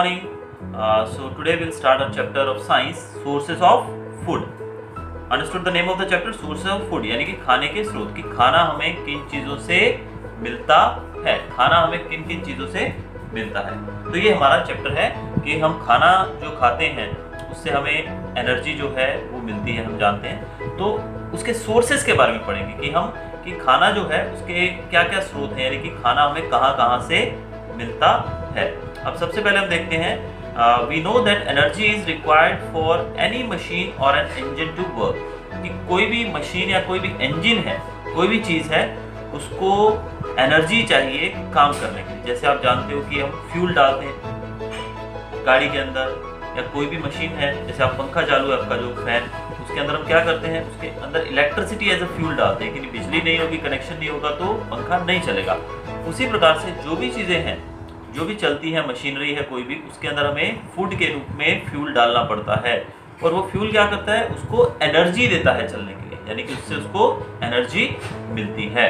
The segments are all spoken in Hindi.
morning. So today we'll start a chapter of science, sources of food. Understood the name of the chapter, sources of food, यानी कि खाने के स्रोत, कि खाना हमें किन चीज़ों से मिलता है, खाना हमें किन किन चीज़ों से मिलता है। तो ये हमारा चैप्टर है कि हम खाना जो खाते हैं उससे हमें एनर्जी जो है वो मिलती है, हम जानते हैं। तो उसके सोर्सेज के बारे में पढ़ेंगे कि खाना जो है उसके क्या क्या स्रोत हैं, यानी कि खाना हमें कहाँ कहाँ से मिलता है। अब सबसे पहले हम देखते हैं, we know that energy is required for any machine और एन इंजन टू वर्क, कि कोई भी मशीन या कोई भी इंजन है, कोई भी चीज़ है, उसको एनर्जी चाहिए काम करने के लिए। जैसे आप जानते हो कि हम फ्यूल डालते हैं गाड़ी के अंदर, या कोई भी मशीन है, जैसे आप पंखा चालू है आपका जो फैन, उसके अंदर हम क्या करते हैं, उसके अंदर इलेक्ट्रिसिटी एज अ फ्यूल डालते हैं, कि बिजली नहीं होगी, कनेक्शन नहीं होगा तो पंखा नहीं चलेगा। उसी प्रकार से जो भी चीज़ें हैं, जो भी चलती है, मशीनरी है कोई भी, उसके अंदर हमें फूड के रूप में फ्यूल डालना पड़ता है। और वो फ्यूल क्या करता है, उसको एनर्जी देता है चलने के लिए, यानी कि उससे उसको एनर्जी मिलती है।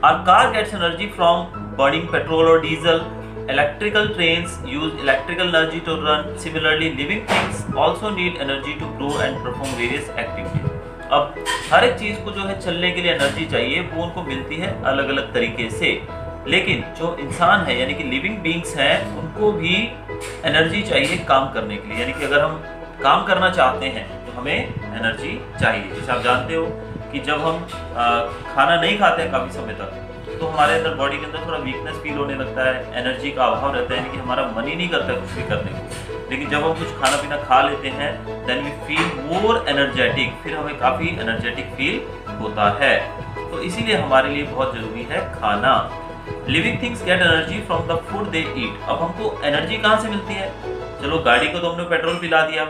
Our car gets energy from burning petrol or diesel. Electrical trains use electrical energy to run. Similarly, living things also need energy to grow and perform various activities. अब हर एक चीज़ को जो है चलने के लिए एनर्जी चाहिए, वो उनको मिलती है अलग अलग तरीके से। लेकिन जो इंसान है, यानी कि लिविंग बींग्स हैं, उनको भी एनर्जी चाहिए काम करने के लिए। यानी कि अगर हम काम करना चाहते हैं तो हमें एनर्जी चाहिए। जैसे आप जानते हो कि जब हम खाना नहीं खाते हैं काफ़ी समय तक, तो हमारे अंदर बॉडी के अंदर थोड़ा वीकनेस फील होने लगता है, एनर्जी का अभाव रहता है, यानी कि हमारा मन ही नहीं करता कुछ भी करने को। लेकिन जब हम कुछ खाना पीना खा लेते हैं, then we feel more energetic, फिर हमें काफ़ी एनर्जेटिक फील होता है। तो इसीलिए हमारे लिए बहुत ज़रूरी है खाना। Living things get energy from the food they eat. अब हमको एनर्जी कहाँ से मिलती है? चलो, गाड़ी को तो हमने पेट्रोल पिला दिया,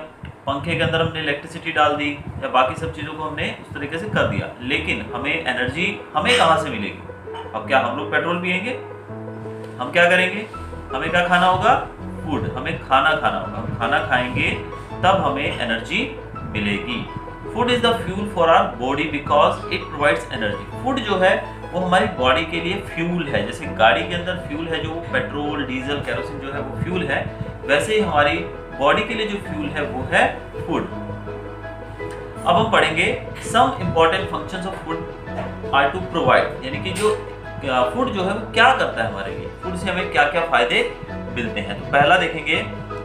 पंखे के अंदर हमने इलेक्ट्रिसिटी डाल दी, या बाकी सब चीज़ों को हमने उस तरीके से कर दिया, लेकिन हमें एनर्जी हमें कहाँ से मिलेगी? अब क्या हम लोग पेट्रोल पिएंगे? हम क्या करेंगे? हमें क्या खाना होगा? फूड। हमें खाना खाना होगा, हम खाना खाएंगे तब हमें एनर्जी मिलेगी। Food is the fuel for our body because it provides energy. Food जो है वो हमारी बॉडी के लिए फ्यूल है। जैसे गाड़ी के अंदर फ्यूल है, जो पेट्रोल, डीजल, केरोसिन जो है वो फ्यूल है, वैसे ही हमारी बॉडी के लिए जो फ्यूल है वो है फूड। अब हम पढ़ेंगे some important functions of food are to provide, यानी कि जो फूड जो है वो क्या करता है हमारे लिए, फूड से हमें क्या क्या फायदे मिलते हैं। तो पहला देखेंगे,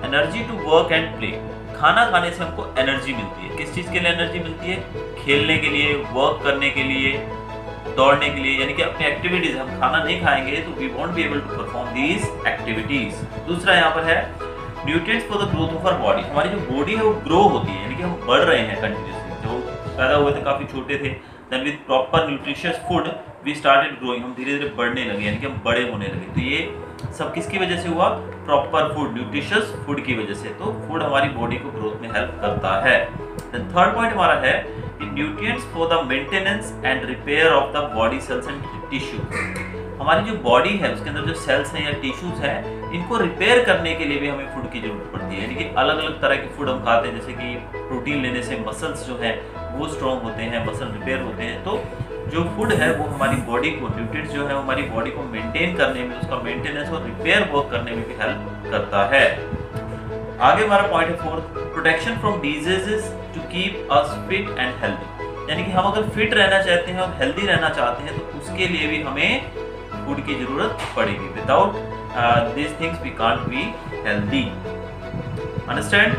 energy to work and play. खाना खाने से हमको एनर्जी मिलती है। किस चीज़ के लिए एनर्जी मिलती है? खेलने के लिए, वर्क करने के लिए, दौड़ने के लिए, यानी कि अपनी एक्टिविटीज। हम खाना नहीं खाएंगे तो we won't be able to perform these activities. दूसरा यहाँ पर है nutrients for the growth of our body. हमारी जो बॉडी है वो ग्रो होती है, यानी कि हम बढ़ रहे हैं कंटिन्यूसली। जो पैदा हुए थे काफ़ी छोटे थे, then with proper nutritious food we started growing, हम धीरे धीरे बढ़ने लगे, यानी कि हम बड़े होने लगे। तो ये सब किसकी वजह से हुआ? प्रॉपर फूड, न्यूट्रिशियस फूड की वजह से। तो फूड हमारी बॉडी को ग्रोथ में हेल्प करता है। देन थर्ड पॉइंट हमारा है कि nutrients for the maintenance and repair of the body cells and tissues. हमारी जो बॉडी है उसके अंदर जो सेल्स हैं या टिश्यूज हैं, इनको रिपेयर करने के लिए भी हमें फूड की जरूरत पड़ती है। यानी कि अलग अलग तरह के फूड हम खाते हैं, जैसे कि प्रोटीन लेने से मसल्स जो हैं वो स्ट्रॉन्ग होते हैं, मसल रिपेयर होते हैं। तो जो फूड है वो हमारी बॉडी को, न्यूट्रिएंट्स जो है हमारी बॉडी को मेंटेन करने में, उसका मेंटेनेंस और रिपेयर वर्क करने में भी हेल्प करता है। आगे हमारा पॉइंट है fourth, protection from diseases to keep us fit and healthy. यानी कि हम अगर फिट रहना चाहते हैं और हेल्दी रहना चाहते हैं तो उसके लिए भी हमें फूड की जरूरत पड़ेगी। Without these things we can't be healthy. Understand?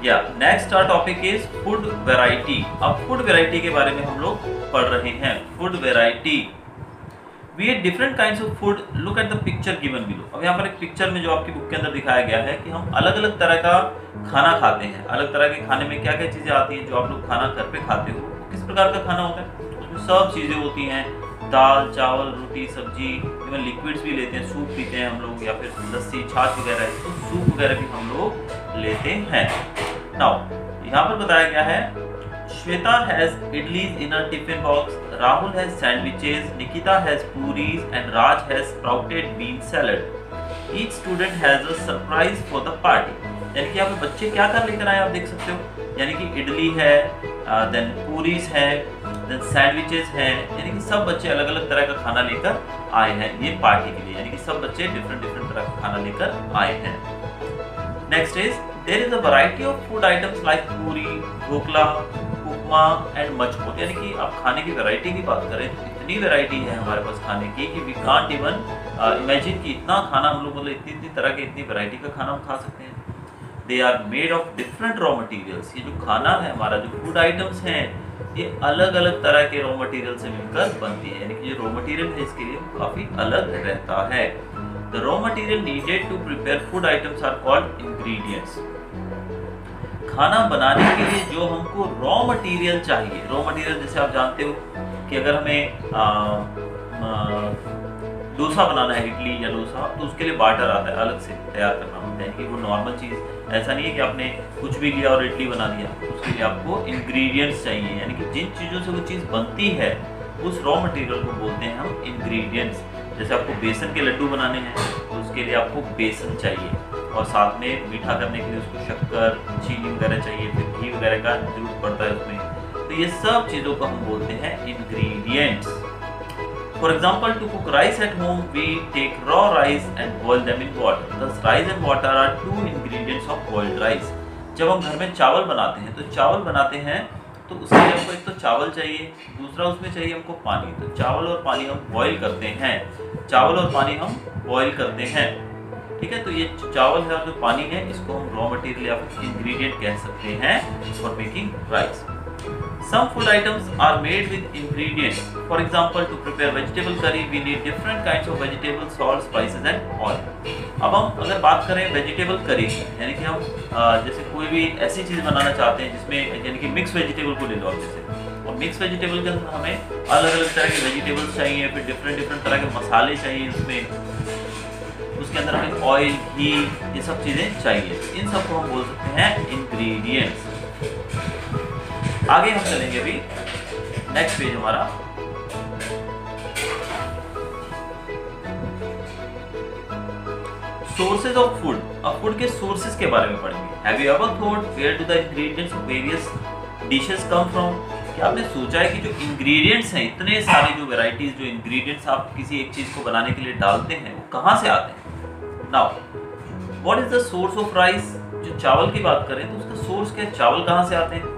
Yeah. Next our topic is food variety. अब food variety के बारे में हम लोग पढ़ रहे हैं। Food variety. We eat different kinds of food. Look at the picture given below. अब यहाँ पर एक पिक्चर में जो आपकी बुक के अंदर दिखाया गया है कि हम अलग अलग तरह का खाना खाते हैं। अलग तरह के खाने में क्या क्या चीज़ें आती हैं जो आप लोग खाना घर पे खाते हो? किस प्रकार का खाना होता है? उसमें सब चीज़ें होती हैं, दाल, चावल, रोटी, सब्जी, इवन लिक्विड्स भी लेते हैं, सूप पीते हैं हम लोग, या फिर लस्सी, छाछ वगैरह, तो सूप वगैरह भी हम लोग लेते हैं। नाउ यहाँ पर बताया गया है, Shweta has idlis in a tiffin box, Rahul has sandwiches, Nikita has puris and Raj has sprouted bean salad. Each student has a surprise for the party. यानी कि यहाँ पे बच्चे क्या कर लेकर आए आप देख सकते हो, यानी कि इडली है, देन पूरीज है, देन सैंडविचेस हैं, यानी कि सब बच्चे अलग अलग तरह का खाना लेकर आए हैं ये पार्टी के लिए, यानी कि सब बच्चे डिफरेंट डिफरेंट तरह का खाना लेकर आए हैं। Next is there is a variety of food items like puri, dhokla, upma and much more, यानी कि आप खाने की वैरायटी की बात करें तो इतनी वैरायटी है हमारे पास खाने की कि वी कांट इवन इमेजिन कि इतना खाना हम लोग, मतलब इतनी तरह के, इतनी वैरायटी का खाना हम खा सकते हैं। They are made of different raw materials, ये जो खाना है हमारा, जो फूड आइटम्स हैं, ये अलग अलग तरह के रॉ मटेरियल से मिलकर बनती है, यानी कि जो रॉ मटेरियल है इसके लिए काफ़ी अलग रहता है। The raw material needed to prepare food items are called ingredients. खाना बनाने के लिए जो हमको रॉ मटेरियल चाहिए, रॉ मटेरियल जैसे आप जानते हो कि अगर हमें डोसा बनाना है, इडली या डोसा, तो उसके लिए बाटर आता है, अलग से तैयार करना होता है, कि वो नॉर्मल चीज़ ऐसा नहीं है कि आपने कुछ भी लिया और इडली बना दिया। उसके लिए आपको इंग्रेडिएंट्स चाहिए, यानी कि जिन चीज़ों से वो चीज़ बनती है उस रॉ मटेरियल को बोलते हैं हम इंग्रेडिएंट्स। जैसे आपको बेसन के लड्डू बनाने हैं तो उसके लिए आपको बेसन चाहिए, और साथ में मीठा करने के लिए उसको शक्कर, चीनी वगैरह चाहिए, फिर घी वगैरह का जरूरत पड़ता है उसमें। तो ये सब चीज़ों को हम बोलते हैं ingredients. For example, to cook rice at home, we take raw rice and boil them in water. Thus, rice and water are two ingredients of boiled rice. जब हम घर में चावल बनाते हैं तो चावल बनाते हैं तो उसके लिए हमको एक तो चावल चाहिए, दूसरा उसमें चाहिए हमको पानी। तो चावल और पानी हम बॉईल करते हैं, चावल और पानी हम बॉईल करते हैं, ठीक है। तो ये चावल है और जो पानी है इसको हम रॉ मटेरियल या फिर इंग्रेडिएंट कह सकते हैं for making rice. Some food items are made with ingredients. For example, to prepare vegetable curry, we need different kinds of vegetables, salt, spices and oil. अब हम अगर बात करें वेजिटेबल करी की, यानी कि हम जैसे कोई भी ऐसी चीज़ बनाना चाहते हैं जिसमें, यानी कि मिक्स वेजिटेबल को ले लो आप जैसे, और मिक्स वेजिटेबल के अंदर हमें अलग अलग तरह के वेजिटेबल्स चाहिए, फिर डिफरेंट डिफरेंट तरह के मसाले चाहिए उसमें, उसके अंदर हमें ऑयल, घी, ये सब चीज़ें चाहिए। इन सब को हम बोल सकते हैं इंग्रेडिएंट्स। आगे हम चलेंगे अभी, नेक्स्ट पेज हमारा। सोर्सेज ऑफ फूड, अब फूड के सोर्सेज के बारे में पढ़ेंगे। Have you ever thought where do the ingredients of various dishes come from? क्या आपने सोचा है कि जो इंग्रेडिएंट्स हैं, इतने सारे जो वैरायटीज, जो इंग्रेडिएंट्स आप किसी एक चीज को बनाने के लिए डालते हैं, वो कहाँ से आते हैं? Now what is the source of rice? जो चावल की बात करें तो उसका सोर्स क्या है? चावल कहाँ से आते हैं?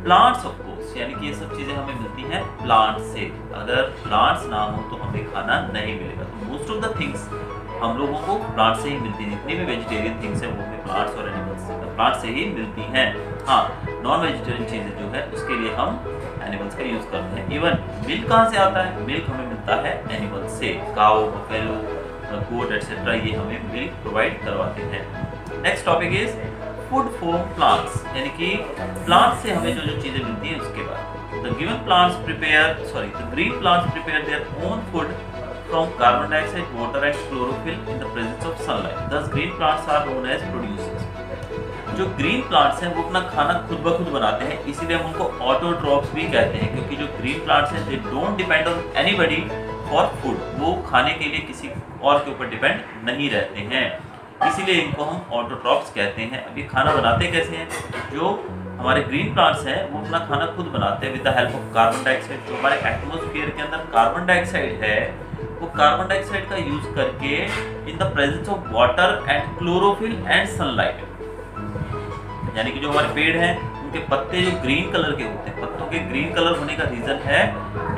प्लांट्स ऑफ कोर्स, यानी कि ये सब चीजें हमें मिलती हैं प्लांट से। अगर प्लांट्स ना हो तो हमें खाना नहीं मिलेगा। तो मोस्ट ऑफ द थिंग्स हम लोगों को प्लांट से ही मिलती है, जितनी भी वेजिटेरियन थिंग्स हैं वो हमें प्लांट्स और एनिमल्स प्लांट से ही मिलती हैं। हाँ, नॉन वेजिटेरियन चीजें जो है उसके लिए हम एनिमल्स का यूज करते हैं। इवन मिल्क कहाँ से आता है? मिल्क हमें मिलता है एनिमल्स से, काऊ, बफेलो, गोट एटसेट्रा, ये हमें मिल्क प्रोवाइड करवाते हैं। Next topic is food from plants, यानी कि प्लांट से हमें जो जो चीजें मिलती हैं उसके बाद। The green plants prepare their own food from carbon dioxide, water and chlorophyll in the presence of sunlight. Thus green plants are known as producers. जो ग्रीन प्लांट्स हैं वो अपना खाना खुद ब खुद बनाते हैं, इसीलिए हम उनको ऑटोट्रॉप्स भी कहते हैं, क्योंकि जो ग्रीन प्लांट्स हैं they don't depend on anybody for food, वो खाने के लिए किसी और के ऊपर डिपेंड नहीं रहते हैं, इसीलिए इनको हम ऑटोट्रॉप्स कहते हैं। अब ये खाना बनाते कैसे हैं? जो हमारे ग्रीन प्लांट्स हैं वो अपना खाना खुद बनाते हैं with the help of carbon dioxide. जो हमारे एटमॉस्फेयर के अंदर कार्बन डाइऑक्साइड है, वो कार्बन डाइऑक्साइड का यूज करके इन the presence of water and chlorophyll and sunlight, यानी कि जो हमारे पेड़ हैं उनके पत्ते जो ग्रीन कलर के होते हैं, पत्तों के ग्रीन कलर होने का रीजन है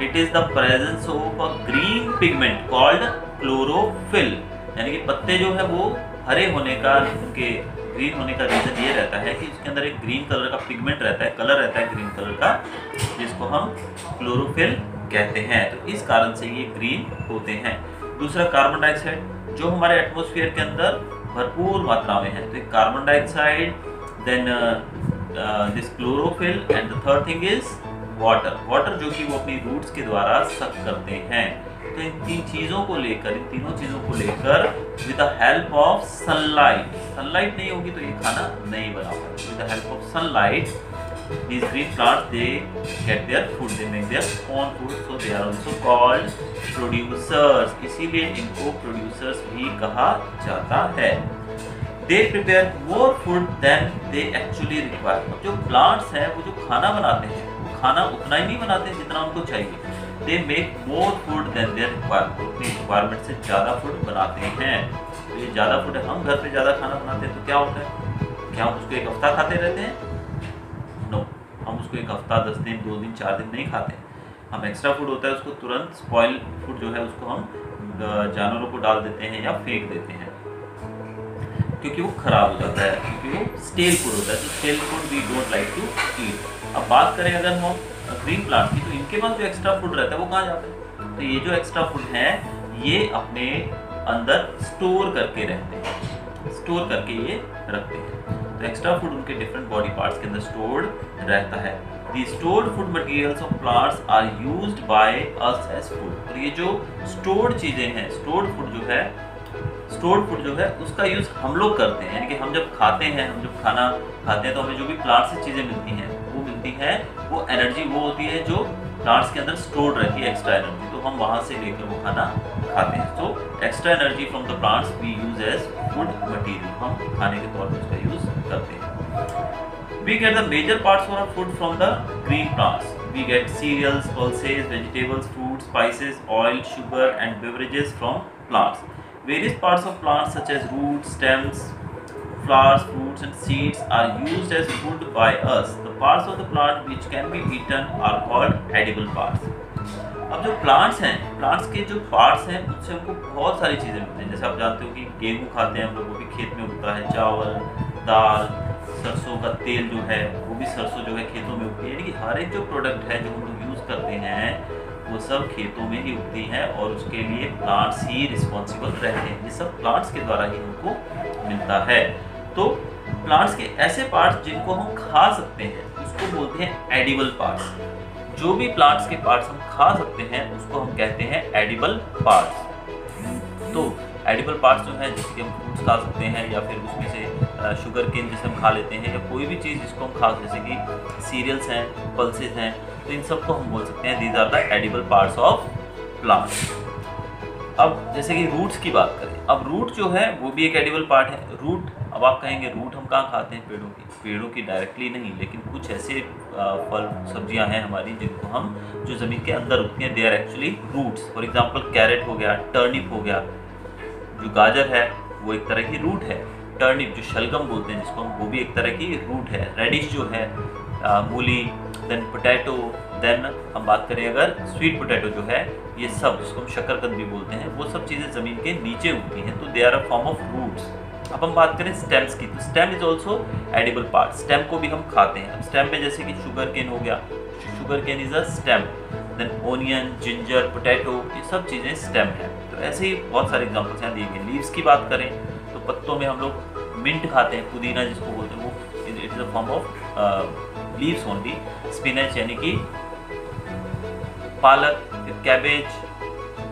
it is the presence of a green pigment called chlorophyll, यानी कि पत्ते जो है वो हरे होने का, उनके ग्रीन होने का रीजन ये रहता है कि उसके अंदर एक ग्रीन कलर का पिगमेंट रहता है, कलर रहता है ग्रीन कलर का, जिसको हम क्लोरोफिल कहते हैं। तो इस कारण से ये ग्रीन होते हैं। दूसरा कार्बन डाइऑक्साइड जो हमारे एटमॉस्फेयर के अंदर भरपूर मात्रा में है, तो एक carbon dioxide, then this chlorophyll, and the third thing is water. Water जो कि वो अपनी रूट्स के द्वारा सक करते हैं। तो इन तीन चीज़ों को लेकर, इन तीनों चीज़ों को लेकर with the help of sunlight, sunlight नहीं होगी तो ये खाना नहीं बना पाएगा। With the help of sunlight these green plants they get their food, they make their own food, so they are also called producers, इसीलिए इनको producers भी कहा जाता है। They prepare more food than they actually require। जो plants हैं वो जो खाना बनाते हैं, वो खाना उतना ही नहीं बनाते जितना उनको चाहिए। They make more food than there अपनी रिक्वायरमेंट से ज़्यादा फूड बनाते हैं। तो ये ज़्यादा फूड है, हम घर पे ज़्यादा खाना बनाते हैं तो क्या होता है, क्या हम उसको एक हफ्ता खाते रहते हैं? नो, हम उसको एक हफ्ता, 10 दिन, 2 दिन, 4 दिन नहीं खाते। हम एक्स्ट्रा फूड होता है उसको तुरंत स्पॉइल फूड जो है उसको हम जानवरों को डाल देते हैं या फेंक देते हैं, क्योंकि वो खराब हो जाता है, क्योंकि वो स्टेल फूड होता है। तो stale food we don't like to eat. अब बात करें अगर हम ग्रीन प्लांट की, तो इनके पास जो एक्स्ट्रा फूड रहता है वो कहाँ जाता है? तो ये जो एक्स्ट्रा फूड है ये अपने अंदर स्टोर करके रहते हैं, स्टोर करके ये रखते हैं। तो एक्स्ट्रा फूड उनके डिफरेंट बॉडी पार्ट्स के अंदर स्टोर्ड रहता है। The stored food materials of plants are used by us as food। और ये जो stored चीजें हैं, stored food जो है उसका यूज हम लोग करते हैं, यानी कि हम जब खाते हैं, हम जब खाना खाते हैं तो हमें जो भी प्लांट से चीजें मिलती हैं वो एनर्जी वो होती है जो प्लांट्स के अंदर स्टोर्ड रहती है, एक्स्ट्रा एनर्जी, तो हम वहां से लेकर वो खाना खाते हैं। तो extra energy from the plants we use as food material, हम खाने के तौर पर उसका यूज करते हैं। We get the major parts of our food from the green plants. We get cereals, pulses, vegetables, fruits, spices, oil, sugar and beverages from plants. Various parts of plants such as roots, stems, flowers, fruits and seeds are used as food by us. The parts of the plant which can be eaten are called edible parts. अब जो प्लांट्स हैं, प्लांट्स के जो पार्ट्स हैं उससे हमको बहुत सारी चीज़ें मिलती हैं। जैसे आप जानते हो कि गेहूँ खाते हैं हम लोग, वो भी खेत में उगता है, चावल, दाल, सरसों का तेल जो है वो भी सरसों जो है खेतों में उगती है। यानी कि हर एक जो प्रोडक्ट है जो हम लोग यूज़ करते हैं वो सब खेतों में ही उगती हैं और उसके लिए प्लांट्स ही रिस्पॉन्सिबल रहते हैं। ये सब प्लांट्स के द्वारा ही हमको मिलता है। तो प्लांट्स के ऐसे पार्ट्स जिनको हम खा सकते हैं उसको बोलते हैं एडिबल पार्ट्स। जो भी प्लांट्स के पार्ट्स हम खा सकते हैं उसको हम कहते हैं एडिबल पार्ट्स। तो एडिबल पार्ट्स जो है जैसे कि हम फ्रूट्स खा सकते हैं या फिर उसमें से शुगर केन जिसे हम खा लेते हैं, या कोई भी चीज़ जिसको हम खा, जैसे कि सीरियल्स हैं, पल्सेस हैं, तो इन सब को हम बोल सकते हैं these are the edible parts of plants. अब जैसे कि रूट्स की बात करें, अब रूट जो है वो भी एक एडिबल पार्ट है। रूट, अब आप कहेंगे रूट हम कहाँ खाते हैं? पेड़ों की डायरेक्टली नहीं, लेकिन कुछ ऐसे फल सब्जियां हैं हमारी जिनको हम, जो ज़मीन के अंदर उगती हैं, they are actually roots. For example carrot हो गया, टर्निप हो गया, जो गाजर है वो एक तरह की रूट है। टर्निप जो शलगम बोलते हैं जिसको हम, वो भी एक तरह की रूट है। रेडिश जो है, मूली, देन पोटैटो, देन हम बात करें अगर स्वीट पोटैटो जो है, ये सब जिसको हम शक्करकंद भी बोलते हैं, वो सब चीज़ें ज़मीन के नीचे उगती हैं, तो they are a form of roots. अब हम बात करें स्टेम्स की, तो stem is also edible part. Stem को भी हम खाते हैं। अब स्टेम में जैसे कि शुगर केन हो गया, sugar cane is a stem, then onion, ginger, potato, ये सब चीज़ें स्टेम है। तो ऐसे ही बहुत सारे एग्जाम्पल्स यहाँ दिए गए। लीव्स की बात करें तो पत्तों में हम लोग मिंट खाते हैं, पुदीना जिसको बोलते हैं, वो it is a form of leaves only. Spinach यानी कि पालक, फिर कैबेज,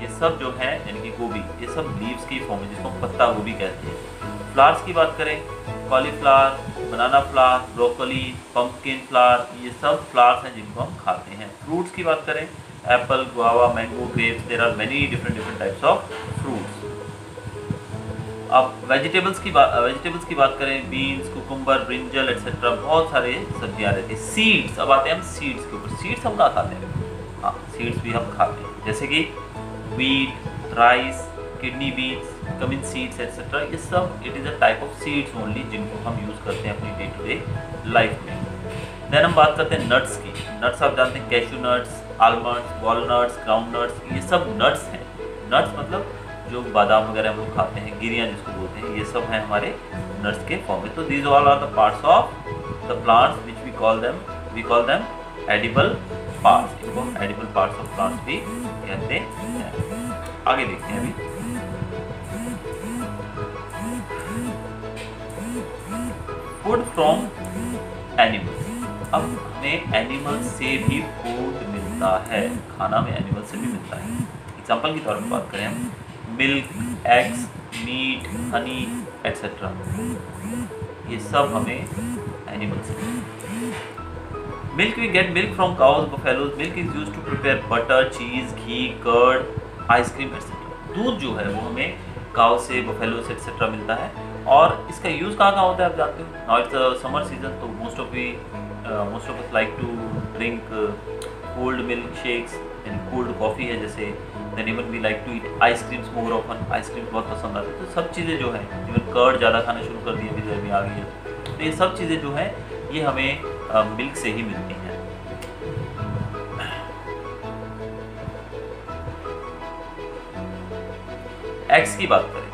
ये सब जो है यानी कि गोभी, ये सब लीव्स की फॉर्म है जिसको हम पत्ता गोभी कहते हैं। फ्लावर्स की बात करें, कॉलीफ्लावर, बनाना फ्लावर, ब्रोकली, पंपकिन फ्लावर, ये सब फ्लावर्स हैं जिनको हम खाते हैं। फ्रूट्स की बात करें, apple, guava, mango, grapes, there are many different types of fruits. अब वेजिटेबल्स की बात करें, बीन्स, कुकुम्बर, ब्रिंजल एटसेट्रा, बहुत सारे सब्जियां रहती हैं। सीड्स, अब आते हैं हम सीड्स के ऊपर। सीड्स हम कहाँ खाते हैं? हाँ, सीड्स भी हम खाते हैं, जैसे कि wheat, rice, kidney beans, cumin seeds etcetera, ये सब it is a type of seeds only जिनको हम यूज़ करते हैं अपनी डे टू डे लाइफ में। देन हम बात करते हैं नट्स की। नट्स आप जानते हैं, cashew nuts, almonds, walnuts, ground nuts, ये सब नट्स हैं। नट्स मतलब जो बादाम वगैरह हम लोग खाते हैं, गिरियाँ जिसको बोलते हैं, ये सब हैं हमारे नट्स के फॉर्म में। तो these all are the parts of the plants which we call them edible parts. इनको हम एडिबल पार्ट्स ऑफ प्लांट्स भी कहते हैं। आगे देखते हैं अभी। Food from animals. अब हमें एनिमल से भी फूड मिलता है, खाना में एनिमल से भी मिलता है। एग्जाम्पल के तौर पर बात करें हम, milk, eggs, meat, honey etcetera, ये सब हमें एनिमल से मिलता है। Milk, we get milk from cows, buffaloes. Milk is used to prepare butter, cheese, ghee, curd, ice cream etcetera. दूध जो है वो हमें काउ से, बफेलो से एटसेट्रा मिलता है। और इसका यूज़ कहाँ होता है आप जानते हो? नाउ इट्स समर सीजन, तो most of us like to drink cold milk shakes and cold coffee है जैसे, then even we like to eat ice creams more often, ice cream बहुत पसंद आती है। तो सब चीज़ें जो है, इवन कर्ड ज़्यादा खाना शुरू कर दिए अभी गर्मी आ गई है, तो ये सब चीज़ें जो है ये हमें मिल्क से ही मिलती हैं। एग्स की बात करें,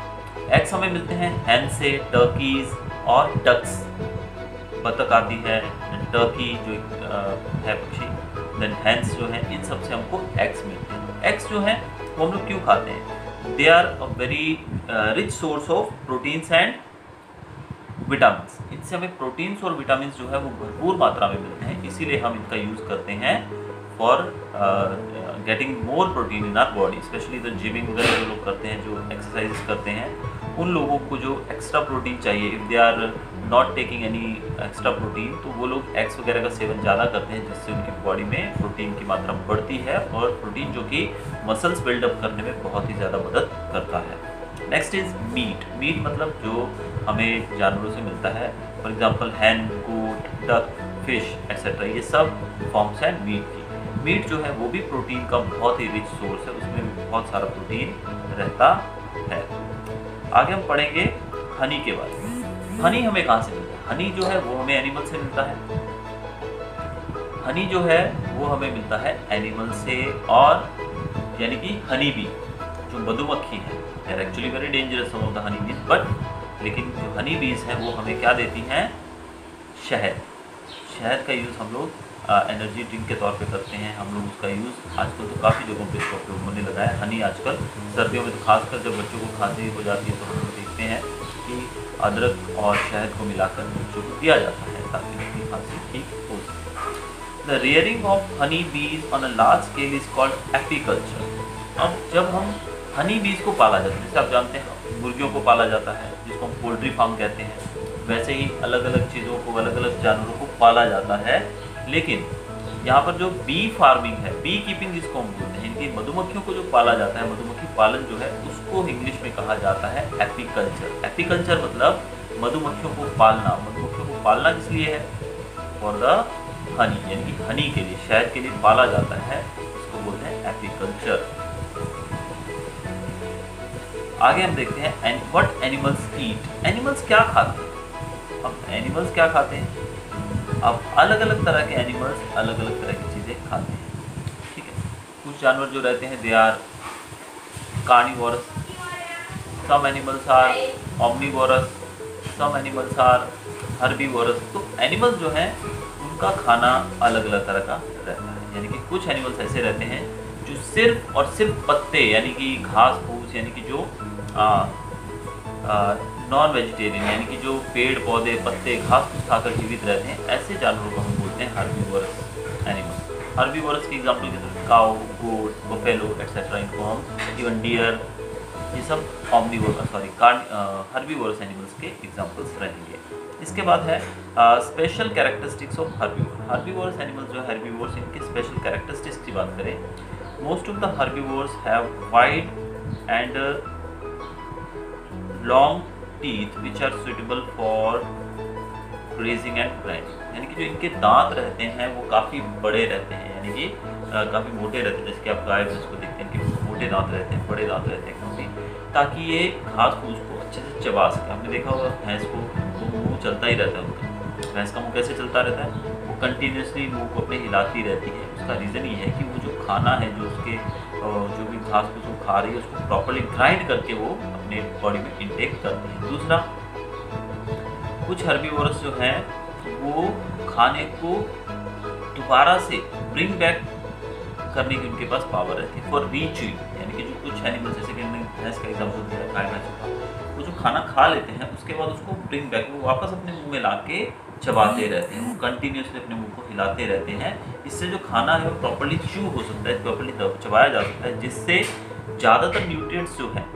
एग्स हमें मिलते हैं हैन से, टर्कीज और डक्स, बतख आती है, टर्की जो है पक्षी, देन हैंस जो है, इन सब से हमको एग्स मिलते हैं। एग्स जो है वो हम लोग क्यों खाते हैं? They are a very rich source of proteins and vitamin. इनसे हमें प्रोटीन्स और विटामिन जो है वो भरपूर मात्रा में मिलते हैं, इसीलिए हम इनका यूज़ करते हैं for getting more protein in our body. Specially तो जिमिंग वगैरह जो लोग करते हैं, जो एक्सरसाइज करते हैं, उन लोगों को जो एक्स्ट्रा प्रोटीन चाहिए, if they are not taking any extra protein, तो वो लोग एग्स वगैरह का सेवन ज़्यादा करते हैं, जिससे उनकी बॉडी में प्रोटीन की मात्रा बढ़ती है, और प्रोटीन जो कि मसल्स बिल्डअप करने में बहुत ही ज़्यादा मदद करता है। Next is meet. मीट मतलब जो हमें जानवरों से मिलता है, for example hen, goat, duck, fish etcetera, ये सब फॉर्म्स हैं मीट की। मीट जो है वो भी प्रोटीन का बहुत ही रिच सोर्स है, उसमें बहुत सारा प्रोटीन रहता है। आगे हम पढ़ेंगे हनी के बारे में। हनी हमें कहाँ से मिलता है? हनी जो है वो हमें एनिमल से मिलता है। हनी जो है वो हमें मिलता है एनिमल से, और यानी कि हनी बी जो मधुमक्खी है, यार actually very dangerous some of the honey bees, but लेकिन जो हनी बीज हैं वो हमें क्या देती हैं? शहद। शहद का यूज़ हम लोग एनर्जी ड्रिंक के तौर पे करते हैं। हम लोग उसका यूज़ आजकल तो काफ़ी जगहों पे इसका उपयोग होने लगा है। हनी आजकल सर्दियों में तो खासकर जब बच्चों को खांसी हो जाती है तो हम लोग देखते हैं कि अदरक और शहद को मिलाकर बच्चों को दिया जाता है ताकि उनकी खांसी ठीक हो सके। द रियरिंग ऑफ हनी बीज on a large scale is called apiculture. अब जब हम हनी बीज को पाला जाता है, जैसे आप जानते हैं मुर्गियों को पाला जाता है जिसको हम पोल्ट्री फार्म कहते हैं, वैसे ही अलग अलग चीज़ों को, अलग अलग जानवरों को पाला जाता है। लेकिन यहाँ पर जो बी फार्मिंग है, बी कीपिंग जिसको हम बोलते हैं, इनकी मधुमक्खियों को जो पाला जाता है, मधुमक्खी पालन जो है, उसको इंग्लिश में कहा जाता है एपीकल्चर। एपीकल्चर मतलब मधुमक्खियों को पालना। मधुमक्खियों को पालना किस लिए है? फॉर द हनी, यानी कि हनी के लिए, शहद के लिए पाला जाता है, इसको बोलते हैं एपीकल्चर। आगे हम देखते हैं व्हाट एनिमल्स ईट। एनिमल्स क्या खाते हैं? अब एनिमल्स क्या खाते हैं? अब अलग अलग तरह के एनिमल्स अलग अलग तरह की चीज़ें खाते हैं, ठीक है। कुछ जानवर जो रहते हैं they are carnivorous, some animals are omnivorous, some animals are herbivorous. तो एनिमल्स जो हैं उनका खाना अलग अलग तरह का रहता है, यानी कि कुछ एनिमल्स ऐसे रहते हैं जो सिर्फ और सिर्फ पत्ते, यानी कि घास फूस, यानी कि जो नॉन वेजिटेरियन, यानी कि जो पेड़ पौधे पत्ते घास फूस खाकर जीवित रहते हैं, ऐसे जानवरों को हम बोलते हैं हर्बीवोरस एनिमल्स। हर्बीवोरस की एग्जांपल के तौर काउ, गोट, बफेलो एक्सेट्रा, इनको हम इवन डियर, ये सब हर्बीवोरस एनिमल्स के एग्जांपल्स रहेंगे। इसके बाद है special characteristics of herbivore. Herbivorous animals जो है हर्बीवोर्स, इनके स्पेशल कैरेक्टरिस्टिक्स की बात करें, most of the herbivores have wide and long teeth which are suitable for grazing and grinding. यानी कि जो इनके दांत रहते हैं वो काफ़ी बड़े रहते हैं, यानी कि काफ़ी मोटे रहते हैं। जैसे कि आप गाय भैंस को देखते हैं कि मोटे दांत रहते हैं, बड़े दांत रहते हैं काफ़ी, ताकि ये घास फूस को अच्छे से चबा सके। आपने देखा होगा भैंस को तो मुँह चलता ही रहता है उनका। भैंस का मुँह कैसे चलता रहता है? वो कंटिन्यूसली मुँह को अपने हिलाती रहती है। उसका रीज़न ये है कि वो जो खाना है, जो उसके जो भी घास फूस वो खा रही है, उसको प्रॉपर्ली ग्राइंड करके वो अपने बॉडी में इंटेक करती है। दूसरा, कुछ हर्बीवोरस जो हैं वो खाने को दोबारा से ब्रिंग बैक करने की उनके पास पावर रहती है, फॉर रीचुइंग। यानी कि जो कुछ एनिमल्स, जैसे कि हमने भैंस का एग्जाम्पल दिया, गाय भैंस का, वो जो खाना खा लेते हैं उसके बाद उसको ब्रिंग बैक, वो वापस अपने मुंह में ला के चबाते रहते हैं, वो कंटिन्यूसली अपने मुंह को हिलाते रहते हैं। इससे जो खाना है वो प्रॉपर्ली च्यू हो सकता है, प्रॉपर्ली चबाया जा सकता है, जिससे ज़्यादातर न्यूट्रिएंट्स जो हैं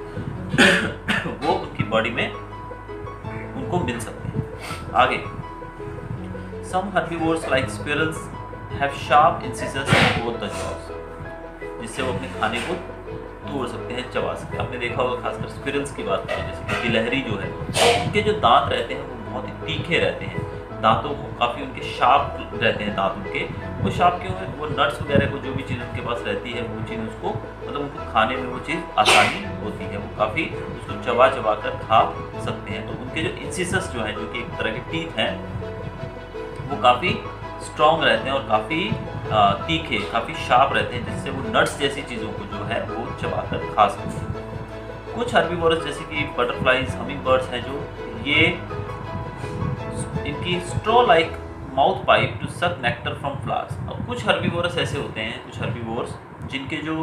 वो उनकी बॉडी में उनको मिल सकते हैं। आगे, some herbivores like squirrels have sharp incisors in both the jaws, जिससे वो अपने खाने को तोड़ सकते हैं, चबा सकते हैं। आपने देखा होगा खासकर स्क्विरल्स की बात करें, जैसे कि गिलहरी जो है, उनके जो दांत रहते हैं वो बहुत ही तीखे रहते हैं, दांतों को काफ़ी उनके शार्प रहते हैं दांत उनके, वो शार्प क्यों है? वो नट्स वगैरह को जो भी चीज़ उनके पास रहती है वो चीज़ उसको मतलब उनको खाने में वो चीज़ आसानी होती है, वो काफ़ी उसको चबा चबा कर खा सकते हैं। तो उनके जो इंसिसस जो हैं, जो कि एक तरह के टीथ हैं, वो काफ़ी स्ट्रॉन्ग रहते हैं और काफ़ी तीखे, काफ़ी शार्प रहते हैं, जिससे वो नट्स जैसी चीज़ों को जो है वो चबा कर खा सकते हैं। कुछ हर्बीवोरस जैसे कि बटरफ्लाइज, हमिंग बर्ड्स हैं, जो ये इनकी straw like mouth pipe to suck nectar from flowers. अब कुछ हर्बीवोरस ऐसे होते हैं, कुछ हर्बीवोरस जिनके जो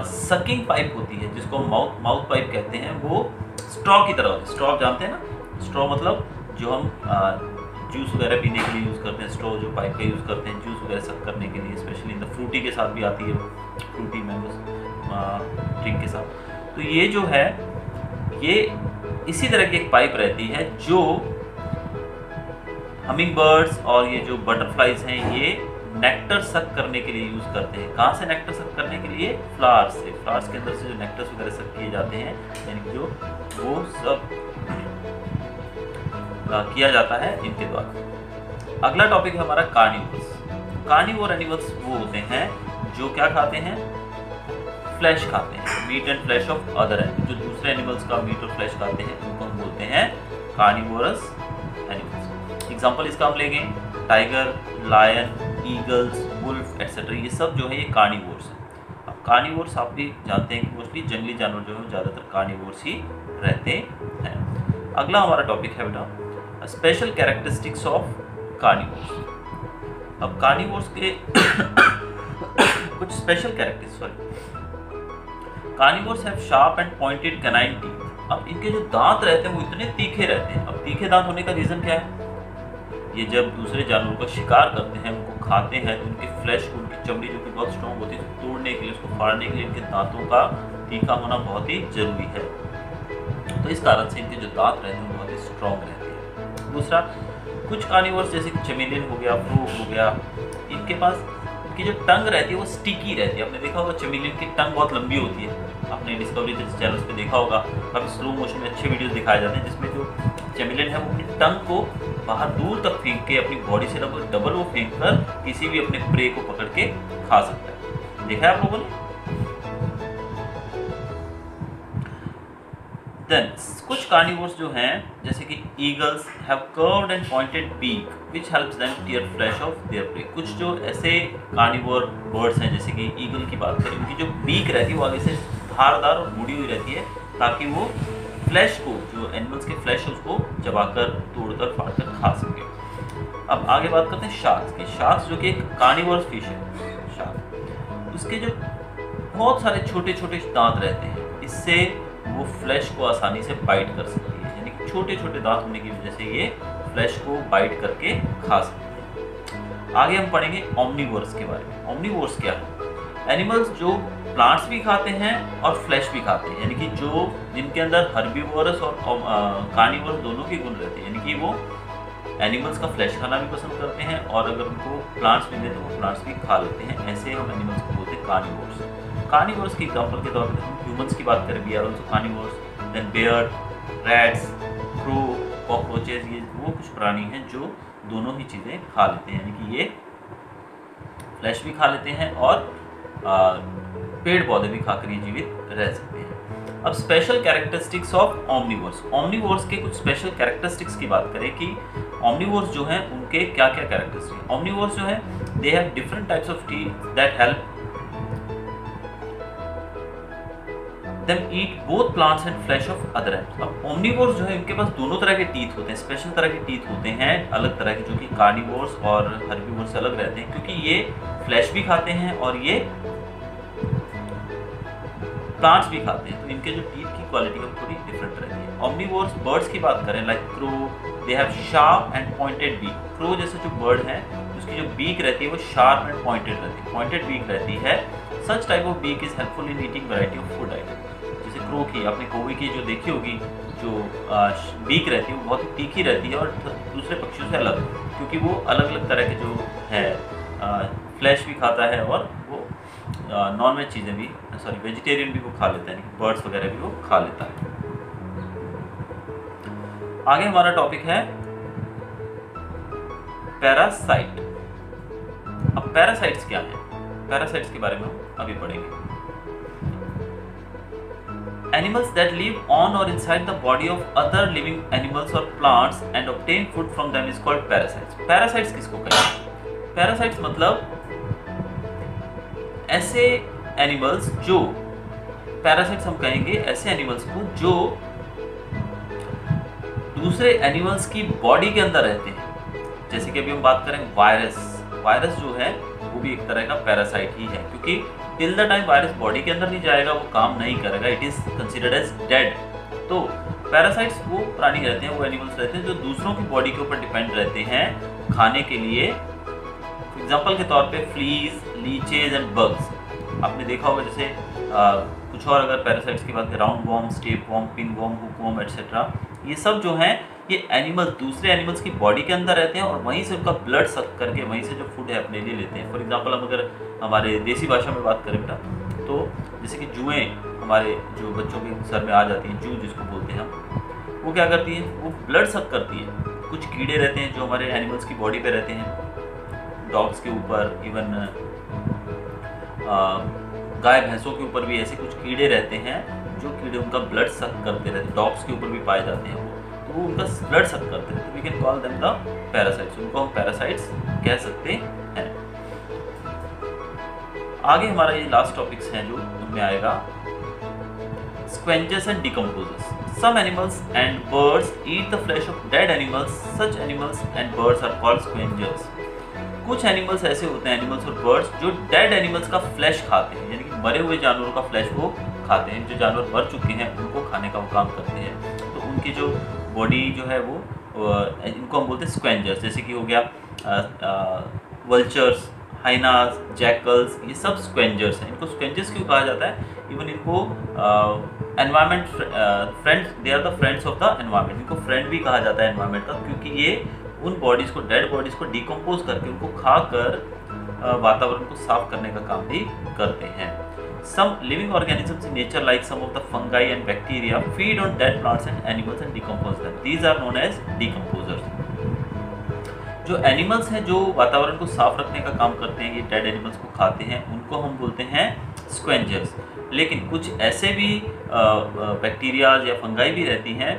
सकिंग पाइप होती है, जिसको माउथ पाइप कहते हैं, वो स्ट्रॉ की तरह होती है। स्ट्रॉ जानते हैं ना? स्ट्रॉ मतलब जो हम जूस वगैरह पीने के लिए यूज़ करते हैं, स्ट्रॉ जो पाइप का यूज़ करते हैं जूस वगैरह सक करने के लिए, स्पेशली इन द फ्रूटी के साथ भी आती है, फ्रूटी मैंगो ड्रिंक के साथ। तो ये जो है ये इसी तरह की एक पाइप रहती है जो हमिंग बर्ड्स और ये जो बटरफ्लाइज हैं ये नेक्टर सक करने के लिए यूज़ करते हैं। कहाँ से नेक्टर सक करने के लिए? फ्लावर्स से। फ्लावर्स के अंदर से जो नेक्टर्स वगैरह सक किए जाते हैं, यानी कि जो वो सब किया जाता है इनके द्वारा। अगला टॉपिक है हमारा कार्निवोरस। कार्निवोर एनिमल्स वो होते हैं जो क्या खाते हैं? फ्लैश खाते हैं, meat and flesh of other animal. जो दूसरे एनिमल्स का मीट और फ्लैश खाते हैं उनको हम बोलते हैं कार्निवोरस एनिमल्स। एग्जांपल इसका हम लेंगे tiger, lion, eagles, wolf etcetera, ये सब जो है ये कार्निवोर्स हैं। अब कार्निवोर्स आप भी जानते हैं कि मोस्टली जंगली जानवर जो है ज़्यादातर कार्निवोर्स ही रहते हैं। अगला हमारा टॉपिक है बेटा स्पेशल कैरेक्टरिस्टिक्स ऑफ कार्निवोर्स। अब कार्निवोर्स के कुछ special characteristics, carnivores have sharp and pointed canine teeth. अब इनके जो दांत रहते हैं वो इतने तीखे रहते हैं। अब तीखे दांत होने का रीज़न क्या है? ये जब दूसरे जानवरों का शिकार करते हैं, उनको खाते हैं, तो उनकी फ्लैश को, उनकी चमड़ी जो कि बहुत स्ट्रॉन्ग होती है, उसको तोड़ने के लिए, उसको फाड़ने के लिए इनके दांतों का तीखा होना बहुत ही जरूरी है। तो इस कारण से इनके जो दांत रहते हैं वो बहुत ही स्ट्रॉन्ग रहते हैं। दूसरा, कुछ कार्निवोर्स जैसे कि चमेलियन हो गया, फ्रॉग हो गया, इनके पास इनकी जो टंग रहती है वो स्टिकी रहती है। आपने देखा होगा चमेलियन की टंग बहुत लंबी होती है, आपने डिस्कवरी चैनल्स पे देखा होगा, काफ़ी स्लो मोशन में अच्छे वीडियोस दिखाए जाते हैं जिसमें जो चमेलियन है वो अपनी टंग को बाहर दूर तक फेंक के, अपनी बॉडी से लगभग डबल वो फेंक कर किसी भी अपने प्रे को पकड़ के खा सकता है। देखा है आप लोगों ने? देन कुछ कार्निवोर्स जो हैं जैसे कि eagles have curved and pointed beak which helps them tear flesh of their prey. कुछ जो ऐसे कार्निवोर बर्ड्स हैं जैसे कि ईगल की बात करें, उनकी जो बीक रहती है वो आगे से धारदार और मुड़ी हुई रहती है ताकि वो फ्लैश को, जो एनिमल्स के फ्लैश है उसको चबाकर, तोड़कर, फाड़कर खा सके। अब आगे बात करते हैं शार्क्स की। शार्क्स जो कि एक कार्निवोरस फिश है, शार्क, उसके जो बहुत सारे छोटे छोटे दांत रहते हैं, इससे वो फ्लैश को आसानी से बाइट कर सकती है, यानी कि छोटे छोटे दांत होने की वजह से ये फ्लैश को बाइट करके खा सकती है। आगे हम पढ़ेंगे ओमनिवोर्स के बारे में। ओमनिवोर्स क्या है? एनिमल्स जो प्लांट्स भी खाते हैं और फ्लैश भी खाते हैं, यानी कि जो जिनके अंदर हर्बीवोरस और कार्निवोरस दोनों के गुण रहते हैं, यानी कि वो एनिमल्स का फ्लैश खाना भी पसंद करते हैं और अगर उनको प्लांट्स मिले तो वो प्लांट्स भी खा लेते हैं। ऐसे हम एनिमल्स को बोलते हैं कार्निवोर्स। कार्निवोर्स के एग्जांपल के तौर पर हम ह्यूमंस की बात करें, we are also carnivores, then bear, rats, crow, cockroaches, ये वो कुछ प्राणी हैं जो दोनों ही चीज़ें खा लेते हैं, यानी कि ये फ्लैश भी खा लेते हैं और पेड़ पौधे भी खाकर ये जीवित रह सकते हैं। अब special characteristics of omnivores. Omnivores के कुछ स्पेशल कैरेक्टरिस्टिक्स की बात करें कि ओमनिवोर्स जो हैं उनके क्या क्या कैरेक्टरिस्टिक्स। ओमनिवोर्स जो है they have different types of teeth that help them eat both plants and flesh of other animals. अब ओमनिवोर्स जो है इनके पास दोनों तरह के टीथ होते हैं, स्पेशल तरह के टीथ होते हैं, अलग तरह के, जो कि कार्निवोर्स और हर्बीवोर्स से अलग रहते हैं, क्योंकि ये फ्लैश भी खाते हैं और ये प्लांट्स भी खाते हैं, तो इनके जो टीथ की क्वालिटी है थोड़ी डिफरेंट रहती है। ओमनिवोर्स बर्ड्स की बात करें, like crow, they have sharp and pointed beak. Crow जैसे जो बर्ड है उसकी जो बीक रहती है वो शार्प एंड पॉइंटेड रहती है, पॉइंटेड बीक रहती है। Such type of beak is helpful in eating variety of food item. जैसे क्रो की, आपने कौवे की जो देखी होगी, जो बीक रहती है वो बहुत ही तीखी रहती है और दूसरे पक्षियों से अलग, क्योंकि वो अलग अलग तरह के जो है फ्लैश भी खाता है और वो नॉन वेज चीज़ें भी, सॉरी वेजिटेरियन भी वो खा लेता है, बर्ड्स वगैरह भी वो खा लेता है। आगे हमारा टॉपिक है पैरासाइट। अब पैरासाइट्स क्या है? पैरासाइट्स के बारे में हम अभी पढ़ेंगे। Animals that live on or inside the body of other living animals or plants and obtain food from them is called parasites. Parasites किसको कहते हैं? Parasites मतलब ऐसे एनिमल्स जो, पैरासाइट्स हम कहेंगे ऐसे एनिमल्स को जो दूसरे एनिमल्स की बॉडी के अंदर रहते हैं। जैसे कि अभी हम बात करें वायरस, वायरस जो है वो भी एक तरह का पैरासाइट ही है, क्योंकि till the time virus body के अंदर नहीं जाएगा वो काम नहीं करेगा, it is considered as dead. तो पैरासाइट्स वो प्राणी रहते हैं, वो एनिमल्स रहते हैं जो दूसरों की बॉडी के ऊपर डिपेंड रहते हैं खाने के लिए। एग्जाम्पल के तौर पे फ्लीज, लीचेज एंड बग्स। आपने देखा होगा जैसे कुछ और अगर पैरासाइट्स की बात करें, round worm, tape worm, pin worm, hook worm etcetera, ये सब जो हैं ये एनिमल्स दूसरे एनिमल्स की बॉडी के अंदर रहते हैं और वहीं से उनका ब्लड सक करके वहीं से जो फूड है अपने लिए लेते हैं। फॉर एग्जांपल हम अगर हमारे देसी भाषा में बात करें बेटा, तो जैसे कि जुएँ हमारे जो बच्चों के सर में आ जाती हैं, जू जिसको बोलते हैं हम, वो क्या करती है? वो ब्लड सक करती है। कुछ कीड़े रहते हैं जो हमारे एनिमल्स की बॉडी पे रहते हैं, डॉग्स के ऊपर, इवन गाय भैंसों के ऊपर भी ऐसे कुछ कीड़े रहते हैं जो कीड़े उनका ब्लड सक करते रहते हैं। डॉग्स के ऊपर भी पाए जाते हैं वो उनका ब्लड सक करते हैं, तो we can call them the parasites. उनको हम पैरासाइट्स कह सकते हैं। आगे हमारा ये लास्ट टॉपिक्स हैं जो उनमें आएगा, scavengers and decomposers. Some animals and birds eat the flesh of dead animals, such animals and birds are called scavengers. कुछ एनिमल्स ऐसे होते हैं, एनिमल्स और बर्ड्स, जो डेड एनिमल्स का फ्लैश खाते हैं, यानी कि मरे हुए जानवरों का फ्लैश वो खाते हैं। जो जानवर मर चुके हैं उनको खाने का वो काम करते हैं, तो उनकी जो बॉडी जो है वो इनको हम बोलते हैं स्क्वेंजर्स। जैसे कि हो गया वल्चर्स, हाइनास, जैकल्स, ये सब स्क्वेंजर्स हैं। इनको स्क्वेंजर्स क्यों कहा जाता है? इवन इनको environment friends, they are the friends of the environment. इनको फ्रेंड भी कहा जाता है एनवायरमेंट का, क्योंकि ये उन बॉडीज़ को, डेड बॉडीज़ को डिकम्पोज करके उनको खाकर वातावरण को साफ करने का काम भी करते हैं। Some living organisms in nature, like some of the fungi and bacteria, feed on dead plants and animals and decompose them. These are known as decomposers. जो एनिमल्स हैं जो वातावरण को साफ रखने का काम करते हैं, ये डेड एनिमल्स को खाते हैं, उनको हम बोलते हैं स्क्वेंजर्स। लेकिन कुछ ऐसे भी बैक्टीरियाज या फंगाई भी रहती हैं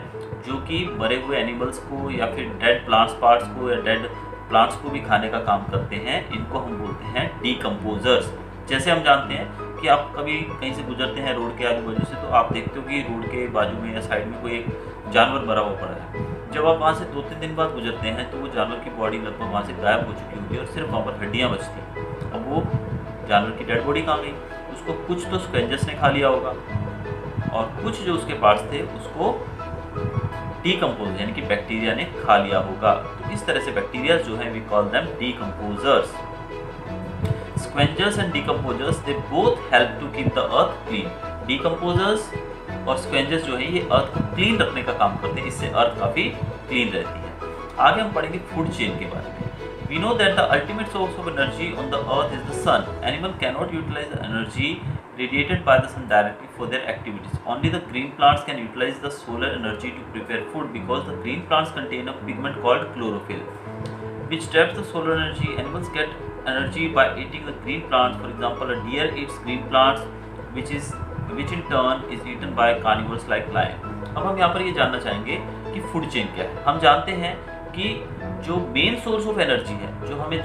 जो कि मरे हुए एनिमल्स को या फिर डेड प्लांट्स पार्ट्स को या डेड प्लांट्स को भी खाने का काम करते हैं। इनको हम बोलते हैं डिकम्पोजर्स। जैसे हम जानते हैं कि आप कभी कहीं से गुजरते हैं रोड के आजू बाजू से, तो आप देखते हो कि रोड के बाजू में या साइड में कोई एक जानवर मरा हुआ पड़ा है। जब आप वहाँ से 2-3 दिन बाद गुजरते हैं तो वो जानवर की बॉडी लगभग वहाँ से गायब हो चुकी होती है और सिर्फ वहाँ पर हड्डियाँ बचती हैं। अब वो जानवर की डेड बॉडी कहाँ गई? उसको कुछ तो स्क्वेंजर्स ने खा लिया होगा और कुछ जो उसके पार्ट्स थे उसको डिकम्पोज यानी कि बैक्टीरिया ने खा लिया होगा। तो इस तरह से बैक्टीरिया जो है we call them decomposers. Scavengers and decomposers, they both help to keep the earth clean. Decomposers और scavengers जो है ये अर्थ को क्लीन रखने का काम करते हैं, इससे अर्थ काफ़ी क्लीन रहती है। आगे हम पढ़ेंगे फूड चेन के बारे में। We know that the ultimate source of energy on the earth is the sun. Animal cannot utilize the energy radiated by the sun directly for their activities. Only the green plants can utilize the solar energy to prepare food because the green plants contain a pigment called chlorophyll, which traps the solar energy. Animals get energy by eating the green plants. For example, a deer eats green plants, which in turn is eaten by carnivores like lion. अब हम यहाँ पर ये जानना चाहेंगे कि फूड चेन क्या है। हम जानते हैं कि जो मेन सोर्स ऑफ एनर्जी है, जो हमें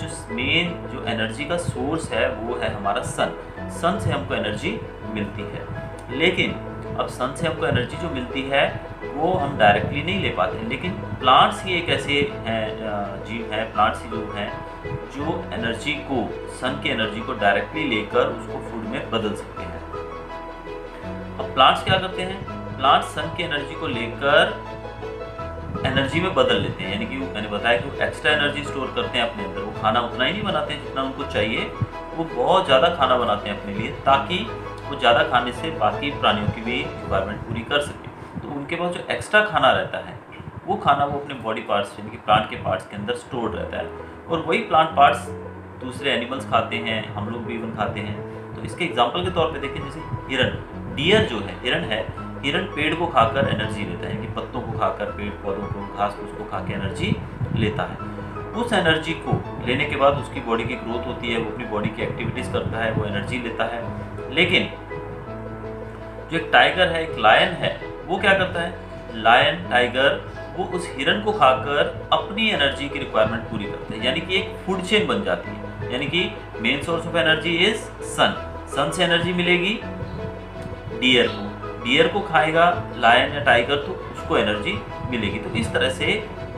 जो एनर्जी का सोर्स है वो है हमारा सन। सन से हमको एनर्जी मिलती है, लेकिन अब सन से हमको एनर्जी जो मिलती है वो हम डायरेक्टली नहीं ले पाते। लेकिन प्लांट्स ही एक ऐसे हैं जीव हैं, प्लांट्स ही लोग हैं जो एनर्जी को, सन की एनर्जी को डायरेक्टली लेकर उसको फूड में बदल सकते हैं। अब प्लांट्स क्या करते हैं? प्लांट्स सन की एनर्जी को लेकर एनर्जी में बदल लेते हैं, यानी कि मैंने बताया कि वो एक्स्ट्रा एनर्जी स्टोर करते हैं अपने अंदर। वो खाना उतना ही नहीं बनाते हैं जितना उनको चाहिए, वो बहुत ज़्यादा खाना बनाते हैं अपने लिए, ताकि वो ज़्यादा खाने से बाकी प्राणियों की भी रिक्वायरमेंट पूरी कर सके। तो उनके पास जो एक्स्ट्रा खाना रहता है वो खाना वो अपने बॉडी पार्ट्स यानी कि प्लांट के पार्ट्स के अंदर स्टोर रहता है, और वही प्लांट पार्ट्स दूसरे एनिमल्स खाते हैं, हम लोग भी इवन खाते हैं। तो इसके एग्जांपल के तौर पे देखें, जैसे हिरन, डियर जो है, हिरन पेड़ को खाकर एनर्जी लेता है, कि पत्तों को खाकर, पेड़ पौधों को, घास फूस को खा के एनर्जी लेता है। उस एनर्जी को लेने के बाद उसकी बॉडी की ग्रोथ होती है, वो अपनी बॉडी की एक्टिविटीज करता है, वो एनर्जी लेता है। लेकिन जो एक टाइगर है, एक लायन है, वो क्या करता है, लायन टाइगर वो उस हिरन को खाकर अपनी एनर्जी की रिक्वायरमेंट पूरी करते हैं, यानी कि एक फूड चेन बन जाती है। यानी कि main source of energy is sun, sun से एनर्जी मिलेगी डियर को खाएगा लायन या टाइगर तो उसको एनर्जी मिलेगी। तो इस तरह से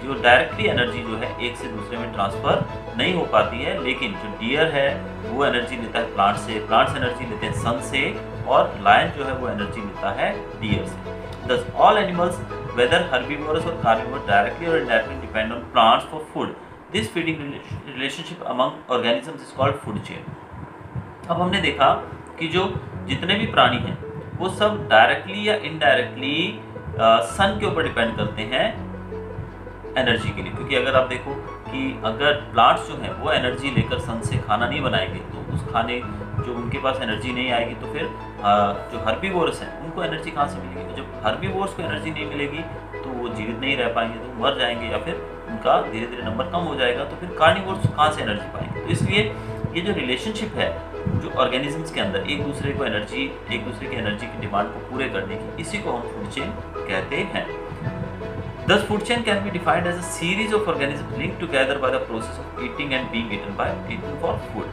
जो डायरेक्टली एनर्जी जो है एक से दूसरे में ट्रांसफर नहीं हो पाती है, लेकिन जो डियर है वो एनर्जी लेता है प्लांट से, प्लांट्स एनर्जी लेते हैं सन से, और लायन जो है वो एनर्जी लेता है डियर से। Thus all animals, whether herbivorous or carnivorous, directly or indirectly depend on plants for food. This feeding relationship among organisms is called food chain. अब हमने देखा कि जो जितने भी प्राणी हैं वो सब डायरेक्टली या इनडायरेक्टली सन के ऊपर डिपेंड करते हैं एनर्जी के लिए, क्योंकि अगर आप देखो कि अगर प्लांट्स जो हैं वो एनर्जी लेकर सन से खाना नहीं बनाएंगे तो उस खाने जो उनके पास एनर्जी नहीं आएगी, तो फिर जो हर्बीवोरस हैं उनको एनर्जी कहाँ से मिलेगी। जब हर्बीवोरस को एनर्जी नहीं मिलेगी तो वो जीवित नहीं रह पाएंगे, तो मर जाएंगे या फिर उनका धीरे धीरे नंबर कम हो जाएगा, तो फिर कार्निवोरस कहाँ से एनर्जी पाएंगे। तो इसलिए ये जो रिलेशनशिप है जो ऑर्गेनिजम्स के अंदर एक दूसरे की एनर्जी की डिमांड को पूरे करने की, इसी को हम फूड चेन कहते हैं। Thus, food chain can be defined as a series of organisms linked together by the process of eating and being eaten for food.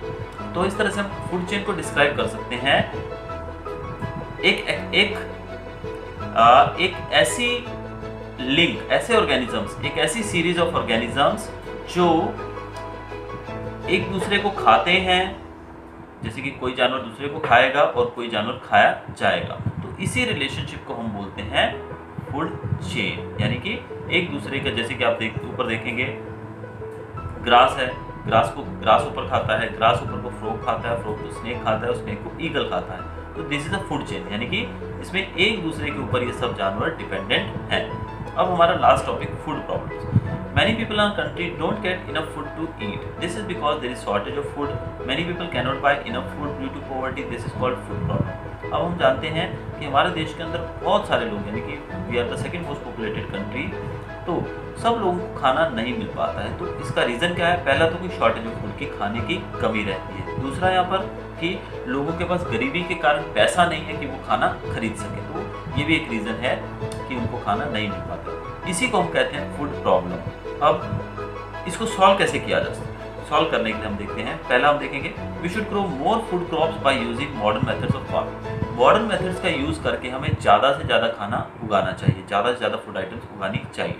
तो इस तरह से हम फूड चेन को डिस्क्राइब कर सकते हैं एक ऐसी लिंक, ऐसे ऑर्गेनिजम्स, एक ऐसी सीरीज ऑफ ऑर्गेनिजम्स जो एक दूसरे को खाते हैं, जैसे कि कोई जानवर दूसरे को खाएगा और कोई जानवर खाया जाएगा, तो इसी रिलेशनशिप को हम बोलते हैं फूड चेन। यानी कि एक दूसरे का, जैसे कि आप ऊपर देखेंगे ग्रास है, ग्रास ऊपर खाता है, ग्रास ऊपर को फ्रॉग खाता है, फ्रॉग को स्नेक खाता है, स्नेक को ईगल खाता है। तो this is a food chain, यानी कि इसमें एक दूसरे के ऊपर ये सब जानवर डिपेंडेंट हैं। अब हमारा last topic, food problems. Many people in our country don't get enough food to eat. This is because there is shortage of food. Many people cannot buy enough food due to poverty. This is called food problem. अब हम जानते हैं कि हमारे देश के अंदर बहुत सारे लोग, यानी कि we are the second most populated country, तो सब लोगों को खाना नहीं मिल पाता है। तो इसका रीज़न क्या है? पहला तो कोई शॉर्टेज ऑफ फूड की, खाने की कमी रहती है। दूसरा यहाँ पर कि लोगों के पास गरीबी के कारण पैसा नहीं है कि वो खाना खरीद सके, तो ये भी एक रीज़न है कि उनको खाना नहीं मिल पाता। इसी को हम कहते हैं फूड प्रॉब्लम। अब इसको सॉल्व कैसे किया जा सकता है? सॉल्व करने के लिए हम देखते हैं, पहला हम देखेंगे we should grow more food crops by using modern methods of farming. Modern methods का यूज़ करके हमें ज़्यादा से ज़्यादा खाना उगाना चाहिए, ज़्यादा से ज़्यादा फूड आइटम्स उगानी चाहिए।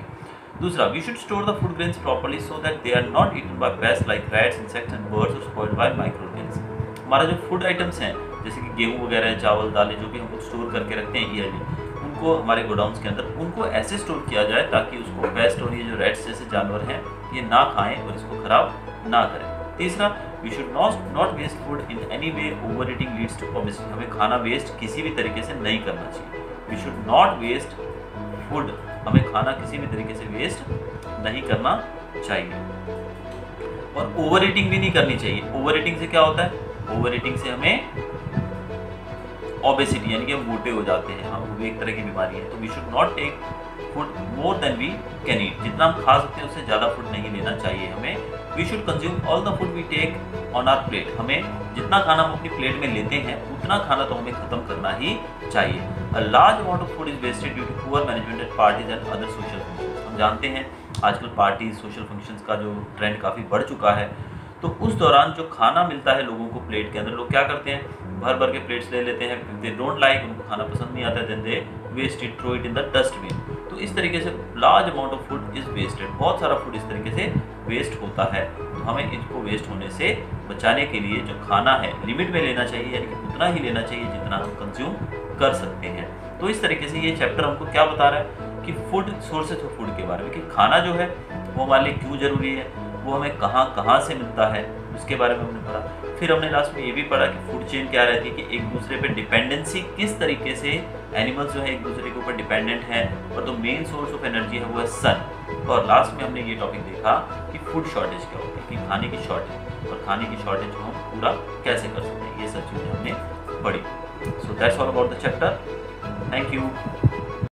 दूसरा, we should store the food grains properly so that they are not eaten by pest like rats, insects and birds और स्पॉइल्ड बाय माइक्रो ऑर्गेनिज्म। हमारा जो फूड आइटम्स हैं, जैसे कि गेहूँ वगैरह, चावल, दालें, जो भी हम स्टोर करके रखते हैं ईयरली, उनको हमारे गोडाउन्स के अंदर उनको ऐसे स्टोर किया जाए ताकि उसको पेस्ट और ये जो रैट्स जैसे जानवर हैं ये ना खाएं और इसको खराब ना करें। तीसरा, we should not waste food in any way, over eating leads to obesity. हमें खाना वेस्ट किसी भी तरीके से नहीं करना चाहिए। We should not waste food, हमें खाना किसी भी तरीके से वेस्ट नहीं करना चाहिए। और ओवर ईटिंग भी नहीं करनी चाहिए। ओवर ईटिंग से क्या होता है? ओवर ईटिंग से हमें ओबेसिटी, यानी कि हम मोटे हो जाते हैं, हाँ, वो भी एक तरह की बीमारी है। तो we should not take food more than we can eat. जितना हम खा सकते हैं उससे ज़्यादा फूड नहीं लेना चाहिए हमें। We should consume all the food we take on our plate. हमें जितना खाना हम अपनी प्लेट में लेते हैं उतना खाना तो हमें खत्म करना ही चाहिए। A large amount of food is wasted due to poor management at parties and other social functions. हम जानते हैं आजकल पार्टीज, सोशल फंक्शंस का जो ट्रेंड काफ़ी बढ़ चुका है, तो उस दौरान जो खाना मिलता है लोगों को प्लेट के अंदर, लोग क्या करते हैं? भर भर के प्लेट्स ले लेते हैं। दे डोंट लाइक, उनको खाना पसंद नहीं आता, then they waste it, throw it in the dustbin. तो इस तरीके से large amount of food is wasted, बहुत सारा फूड इस तरीके से वेस्ट होता है। तो हमें इसको वेस्ट होने से बचाने के लिए जो खाना है लिमिट में लेना चाहिए, यानी कि उतना ही लेना चाहिए जितना हम कंज्यूम कर सकते हैं। तो इस तरीके से ये चैप्टर हमको क्या बता रहा है कि फूड सोर्सेज ऑफ फूड के बारे में, कि खाना जो है वो हमारे लिए क्यों ज़रूरी है, वो हमें कहाँ से मिलता है, उसके बारे में हमने पढ़ा। फिर हमने लास्ट में ये भी पढ़ा कि फूड चेन क्या रहती है, कि एक दूसरे पे डिपेंडेंसी किस तरीके से एनिमल्स जो है एक दूसरे के ऊपर डिपेंडेंट हैं, और तो मेन सोर्स ऑफ एनर्जी है वो है सन। और लास्ट में हमने ये टॉपिक देखा कि फूड शॉर्टेज क्या होती है, कि खाने की शॉर्टेज, और खाने की शॉर्टेज को हम पूरा कैसे कर सकते हैं, ये सब चीज़ें हमने पढ़ी। So that's all about the chapter. Thank you.